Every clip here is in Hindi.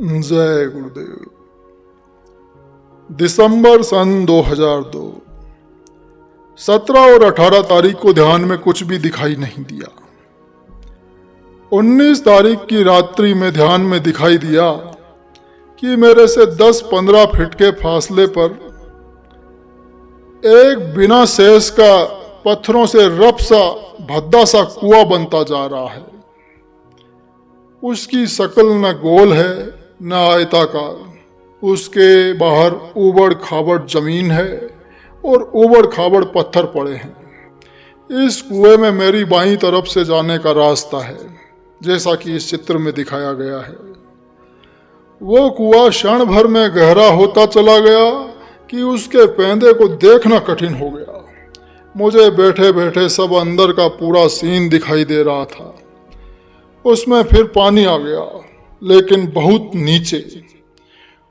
जय गुरुदेव। दिसंबर सन 2002, 17 और 18 तारीख को ध्यान में कुछ भी दिखाई नहीं दिया। 19 तारीख की रात्रि में ध्यान में दिखाई दिया कि मेरे से 10-15 फीट के फासले पर एक बिना शेष का पत्थरों से रफ सा भद्दा सा कुआं बनता जा रहा है। उसकी शक्ल न गोल है न आयताकार। उसके बाहर ऊबड़ खाबड़ जमीन है और ऊबड़ खाबड़ पत्थर पड़े हैं। इस कुएं में मेरी बाईं तरफ से जाने का रास्ता है, जैसा कि इस चित्र में दिखाया गया है। वो कुआं क्षण भर में गहरा होता चला गया कि उसके पैंदे को देखना कठिन हो गया। मुझे बैठे बैठे सब अंदर का पूरा सीन दिखाई दे रहा था। उसमें फिर पानी आ गया, लेकिन बहुत नीचे।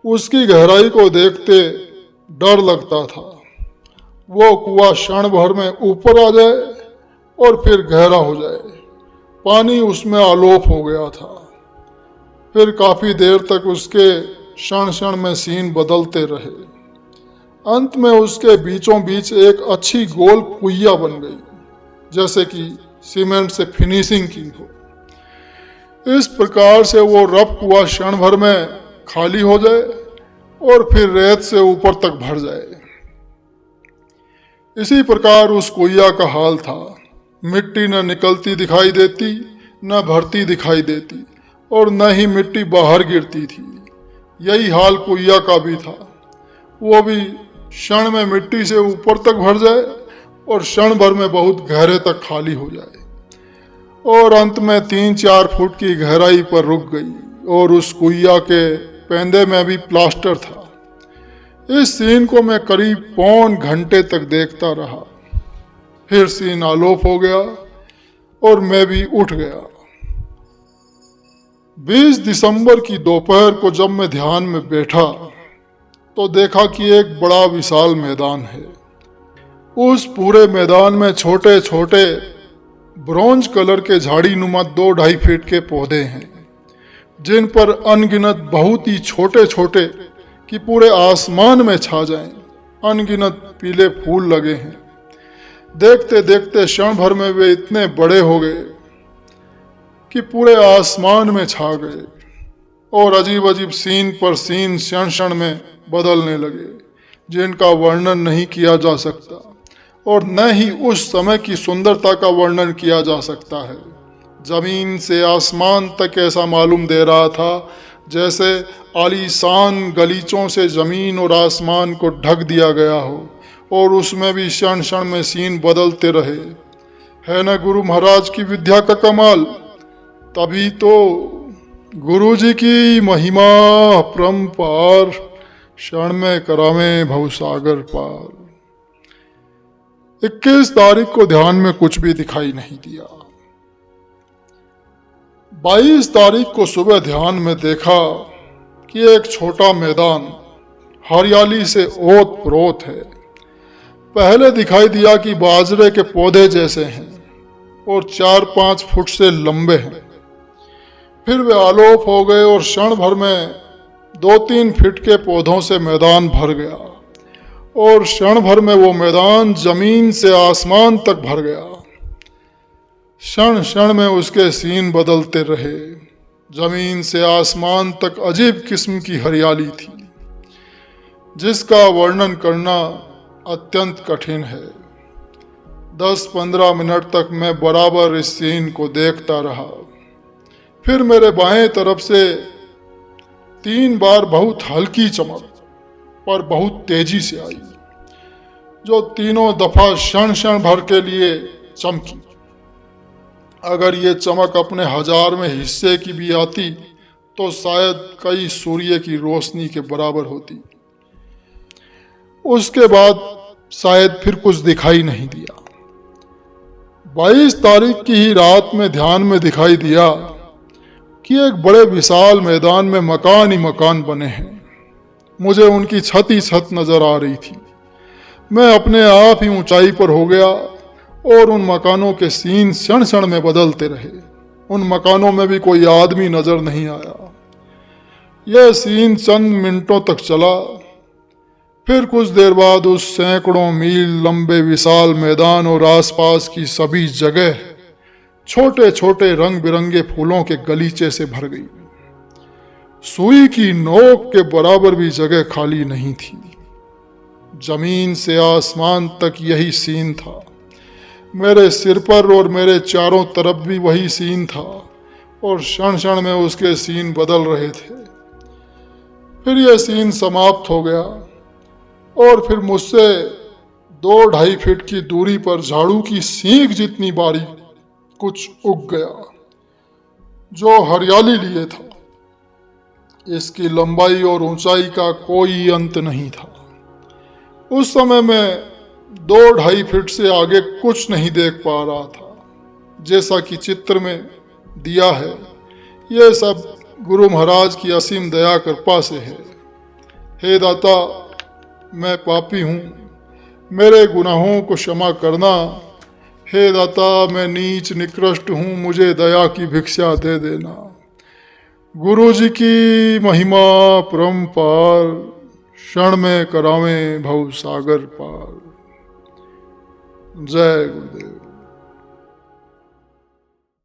उसकी गहराई को देखते डर लगता था। वो कुआं क्षण भर में ऊपर आ जाए और फिर गहरा हो जाए। पानी उसमें आलोप हो गया था। फिर काफी देर तक उसके क्षण क्षण में सीन बदलते रहे। अंत में उसके बीचों बीच एक अच्छी गोल कुइया बन गई, जैसे कि सीमेंट से फिनिशिंग की हो। इस प्रकार से वो रफ कुआं क्षण भर में खाली हो जाए और फिर रेत से ऊपर तक भर जाए। इसी प्रकार उस कुइया का हाल था। मिट्टी न निकलती दिखाई देती, न भरती दिखाई देती, और न ही मिट्टी बाहर गिरती थी। यही हाल कुइया का भी था। वो भी क्षण में मिट्टी से ऊपर तक भर जाए और क्षण भर में बहुत गहरे तक खाली हो जाए, और अंत में 3-4 फुट की गहराई पर रुक गई। और उस कुइया के पैंदे में भी प्लास्टर था। इस सीन को मैं करीब पौन घंटे तक देखता रहा। फिर सीन आलोप हो गया और मैं भी उठ गया। 20 दिसंबर की दोपहर को जब मैं ध्यान में बैठा तो देखा कि एक बड़ा विशाल मैदान है। उस पूरे मैदान में छोटे छोटे ब्रॉन्ज कलर के झाड़ी नुमा 2-2.5 फीट के पौधे हैं, जिन पर अनगिनत बहुत ही छोटे छोटे कि पूरे आसमान में छा जाएं अनगिनत पीले फूल लगे हैं। देखते देखते क्षण भर में वे इतने बड़े हो गए कि पूरे आसमान में छा गए और अजीब अजीब सीन पर सीन क्षण क्षण में बदलने लगे, जिनका वर्णन नहीं किया जा सकता और न ही उस समय की सुंदरता का वर्णन किया जा सकता है। जमीन से आसमान तक ऐसा मालूम दे रहा था जैसे आलीशान गलीचों से जमीन और आसमान को ढक दिया गया हो, और उसमें भी क्षण क्षण में सीन बदलते रहे। है न गुरु महाराज की विद्या का कमाल। तभी तो गुरु जी की महिमा अपरंपार, क्षण में करावे भवसागर पार। 21 तारीख को ध्यान में कुछ भी दिखाई नहीं दिया। 22 तारीख को सुबह ध्यान में देखा कि एक छोटा मैदान हरियाली से ओत प्रोत है। पहले दिखाई दिया कि बाजरे के पौधे जैसे हैं और 4-5 फुट से लंबे हैं। फिर वे आलोप हो गए और क्षण भर में 2-3 फीट के पौधों से मैदान भर गया, और क्षण भर में वो मैदान जमीन से आसमान तक भर गया। क्षण क्षण में उसके सीन बदलते रहे। जमीन से आसमान तक अजीब किस्म की हरियाली थी, जिसका वर्णन करना अत्यंत कठिन है। 10-15 मिनट तक मैं बराबर इस सीन को देखता रहा। फिर मेरे बाएं तरफ से 3 बार बहुत हल्की चमक पर बहुत तेजी से आई, जो तीनों दफा क्षण क्षण भर के लिए चमकी। अगर ये चमक अपने 1000 में हिस्से की भी आती तो शायद कई सूर्य की रोशनी के बराबर होती। उसके बाद शायद फिर कुछ दिखाई नहीं दिया। 22 तारीख की ही रात में ध्यान में दिखाई दिया कि एक बड़े विशाल मैदान में मकान ही मकान बने हैं। मुझे उनकी छत ही छत नजर आ रही थी। मैं अपने आप ही ऊंचाई पर हो गया और उन मकानों के सीन क्षण क्षण में बदलते रहे। उन मकानों में भी कोई आदमी नजर नहीं आया। यह सीन चंद मिनटों तक चला। फिर कुछ देर बाद उस सैकड़ों मील लंबे विशाल मैदान और आसपास की सभी जगह छोटे छोटे रंग बिरंगे फूलों के गलीचे से भर गई। सुई की नोक के बराबर भी जगह खाली नहीं थी। जमीन से आसमान तक यही सीन था। मेरे सिर पर और मेरे चारों तरफ भी वही सीन था और क्षण क्षण में उसके सीन बदल रहे थे। फिर यह सीन समाप्त हो गया और फिर मुझसे 2-2.5 फीट की दूरी पर झाड़ू की सींग जितनी बारीक कुछ उग गया जो हरियाली लिए था। इसकी लंबाई और ऊंचाई का कोई अंत नहीं था। उस समय मैं 2-2.5 फीट से आगे कुछ नहीं देख पा रहा था। जैसा कि चित्र में दिया है, यह सब गुरु महाराज की असीम दया कृपा से है। हे दाता, मैं पापी हूँ, मेरे गुनाहों को क्षमा करना। हे दाता, मैं नीच निकृष्ट हूँ, मुझे दया की भिक्षा दे देना। गुरु जी की महिमा परम्पार, क्षण में करावें भव सागर पार। जय गुरुदेव।